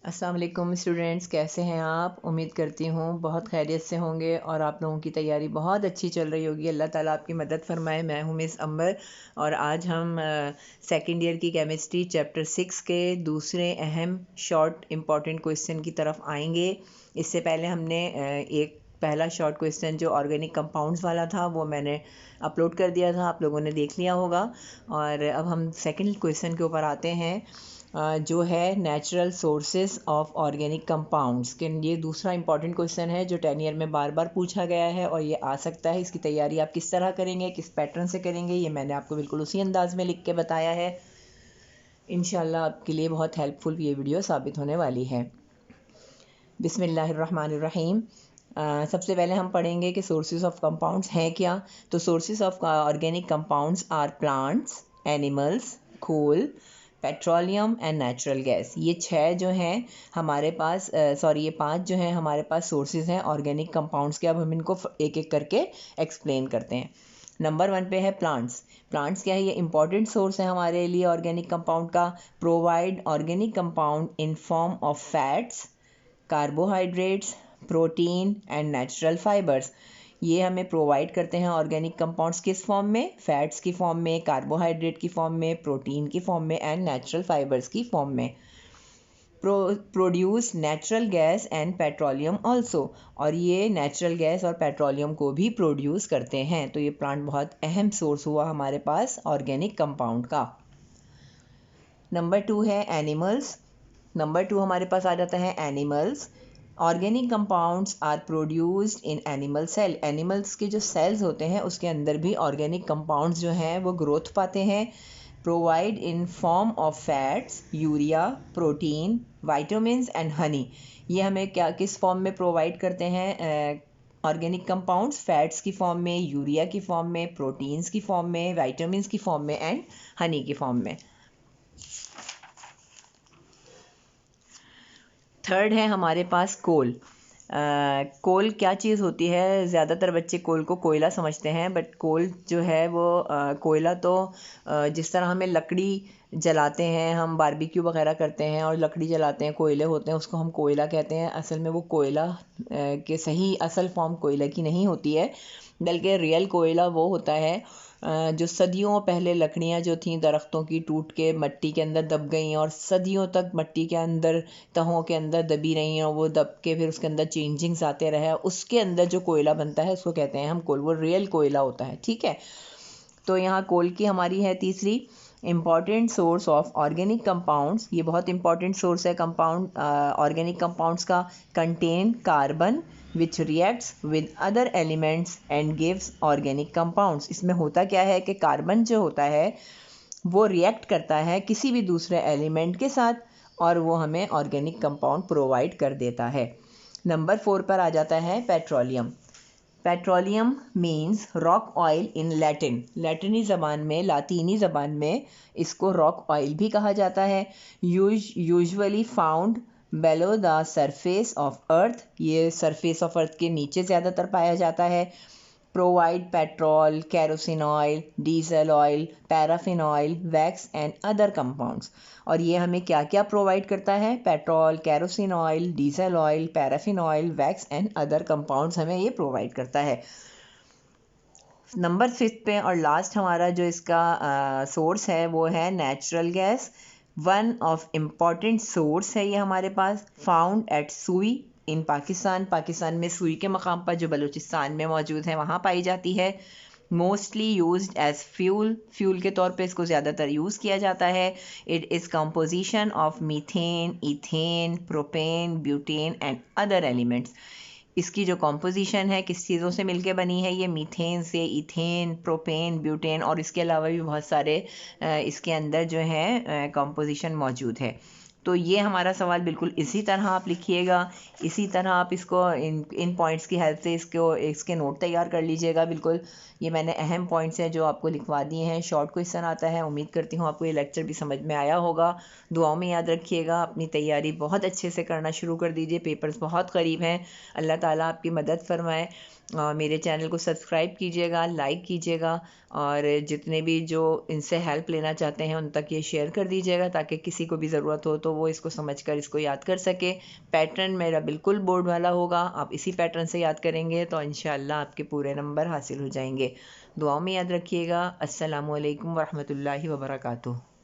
अस्सलाम वालेकुम स्टूडेंट्स, कैसे हैं आप? उम्मीद करती हूँ बहुत खैरियत से होंगे और आप लोगों की तैयारी बहुत अच्छी चल रही होगी। अल्लाह ताला आपकी मदद फरमाए। मैं हूँ मिस अंबर और आज हम सेकंड ईयर की केमिस्ट्री चैप्टर 6 के दूसरे अहम शॉर्ट इम्पॉर्टेंट क्वेश्चन की तरफ आएंगे। इससे पहले हमने एक पहला शॉर्ट क्वेश्चन जो ऑर्गेनिक कंपाउंड्स वाला था वो मैंने अपलोड कर दिया था, आप लोगों ने देख लिया होगा। और अब हम सेकंड क्वेश्चन के ऊपर आते हैं जो है natural sources of organic compounds के। ये दूसरा इंपॉर्टेंट क्वेश्चन है जो 10 ईयर में बार बार पूछा गया है और ये आ सकता है। इसकी तैयारी आप किस तरह करेंगे, किस पैटर्न से करेंगे, ये मैंने आपको बिल्कुल उसी अंदाज में लिख के बताया है। इंशाल्लाह आपके लिए बहुत हेल्पफुल ये वीडियो साबित होने वाली है। बिस्मिल्लाहिर्रहमानिर्रहीम। सबसे पहले हम पढ़ेंगे कि सोर्सेज ऑफ कंपाउंड्स हैं क्या। तो sources of organic compounds are plants, animals, coal, petroleum and natural gas. ये 6 जो हैं हमारे पास ये 5 जो हैं हमारे पास सोर्सेज हैं ऑर्गेनिक कंपाउंड्स के। अब हम इनको एक एक करके एक्सप्लेन करते हैं। नंबर 1 पे है प्लांट्स। प्लांट्स क्या है? ये इंपॉर्टेंट सोर्स है हमारे लिए ऑर्गेनिक कंपाउंड का। Provide organic compound in form of fats, carbohydrates, protein and natural fibres. ये हमें प्रोवाइड करते हैं ऑर्गेनिक कंपाउंड्स किस फॉर्म में? फैट्स की फॉर्म में, कार्बोहाइड्रेट की फॉर्म में, प्रोटीन की फॉर्म में एंड नेचुरल फाइबर्स की फॉर्म में। Produce natural gas and petroleum also. और ये नेचुरल गैस और पेट्रोलियम को भी प्रोड्यूस करते हैं। तो ये प्लांट बहुत अहम सोर्स हुआ हमारे पास ऑर्गेनिक कंपाउंड का। नंबर 2 है एनिमल्स। नंबर 2 हमारे पास आ जाता है animals. Organic compounds are produced in animal cell. Animals के जो सेल्स होते हैं उसके अंदर भी ऑर्गेनिक कंपाउंड्स जो हैं वो ग्रोथ पाते हैं। Provide in form of fats, urea, protein, vitamins and honey. ये हमें क्या किस फॉर्म में प्रोवाइड करते हैं? ऑर्गेनिक कंपाउंड्स फैट्स की फॉर्म में, यूरिया की फॉर्म में, प्रोटीन्स की फॉर्म में, वाइटामिन्स की फॉर्म में एंड हनी की फॉर्म में। थर्ड है हमारे पास कोल। कोल क्या चीज़ होती है? ज़्यादातर बच्चे कोल को कोयला समझते हैं, बट कोल जो है वो कोयला तो जिस तरह हमें लकड़ी जलाते हैं, हम बारबेक्यू वगैरह करते हैं और लकड़ी जलाते हैं, कोयले होते हैं, उसको हम कोयला कहते हैं। असल में वो कोयला के सही असल फॉर्म कोयले की नहीं होती है, बल्कि रियल कोयला वो होता है जो सदियों पहले लकड़ियाँ जो थीं दरख्तों की टूट के मट्टी के अंदर दब गई और सदियों तक मट्टी के अंदर तहों के अंदर दबी रही और वो दब के फिर उसके अंदर चेंजिंग्स आते रहे, उसके अंदर जो कोयला बनता है उसको कहते हैं हम कोल। वो रियल कोयला होता है, ठीक है। तो यहाँ कोल की हमारी है तीसरी important source of organic compounds. ये बहुत इंपॉर्टेंट सोर्स है कंपाउंड ऑर्गेनिक कंपाउंड्स का। Contain carbon which reacts with other elements and gives organic compounds. इसमें होता क्या है कि कार्बन जो होता है वो रिएक्ट करता है किसी भी दूसरे एलिमेंट के साथ और वो हमें ऑर्गेनिक कंपाउंड प्रोवाइड कर देता है। नंबर 4 पर आ जाता है petroleum. Petroleum means rock oil in Latin. लैटिनी ज़बान में, लातीनी ज़बान में इसको रॉक ऑयल भी कहा जाता है। Usually found bellow the surface of earth. ये सरफेस ऑफ अर्थ के नीचे ज़्यादातर पाया जाता है। Provide petrol, kerosene oil, diesel oil, paraffin oil, wax and other compounds. और ये हमें क्या क्या प्रोवाइड करता है? Petrol, kerosene oil, diesel oil, paraffin oil, wax and other compounds हमें ये प्रोवाइड करता है। नंबर 5 पे और लास्ट हमारा जो इसका सोर्स है वो है natural gas. One of important source है ये हमारे पास। फाउंड एट सुई इन पाकिस्तान। पाकिस्तान में सुई के मकाम पर जो बलूचिस्तान में मौजूद है वहाँ पाई जाती है। Mostly used as fuel. Fuel के तौर पे इसको ज़्यादातर यूज़ किया जाता है। It is composition of methane, ethane, propane, butane and other elements. इसकी जो कॉम्पोजिशन है किस चीज़ों से मिलके बनी है? ये मीथेन से, इथेन, प्रोपेन, ब्यूटेन और इसके अलावा भी बहुत सारे इसके अंदर जो है कॉम्पोजिशन मौजूद है। तो ये हमारा सवाल बिल्कुल इसी तरह आप लिखिएगा, इसी तरह आप इसको इन पॉइंट्स की हेल्प से इसके नोट तैयार कर लीजिएगा। बिल्कुल ये मैंने अहम पॉइंट्स हैं जो आपको लिखवा दिए हैं। शॉर्ट क्वेश्चन आता है। उम्मीद करती हूँ आपको ये लेक्चर भी समझ में आया होगा। दुआओं में याद रखिएगा। अपनी तैयारी बहुत अच्छे से करना शुरू कर दीजिए, पेपर्स बहुत करीब हैं। अल्लाह ताला आपकी मदद फरमाए। मेरे चैनल को सब्सक्राइब कीजिएगा, लाइक कीजिएगा और जितने भी जो इनसे हेल्प लेना चाहते हैं उन तक ये शेयर कर दीजिएगा ताकि किसी को भी ज़रूरत हो तो वो इसको समझकर इसको याद कर सके। पैटर्न मेरा बिल्कुल बोर्ड वाला होगा, आप इसी पैटर्न से याद करेंगे तो इंशाअल्लाह आपके पूरे नंबर हासिल हो जाएंगे। दुआओं में याद रखिएगा। अस्सलामु अलैकुम वरहमतुल्लाहि वबरकातुहू।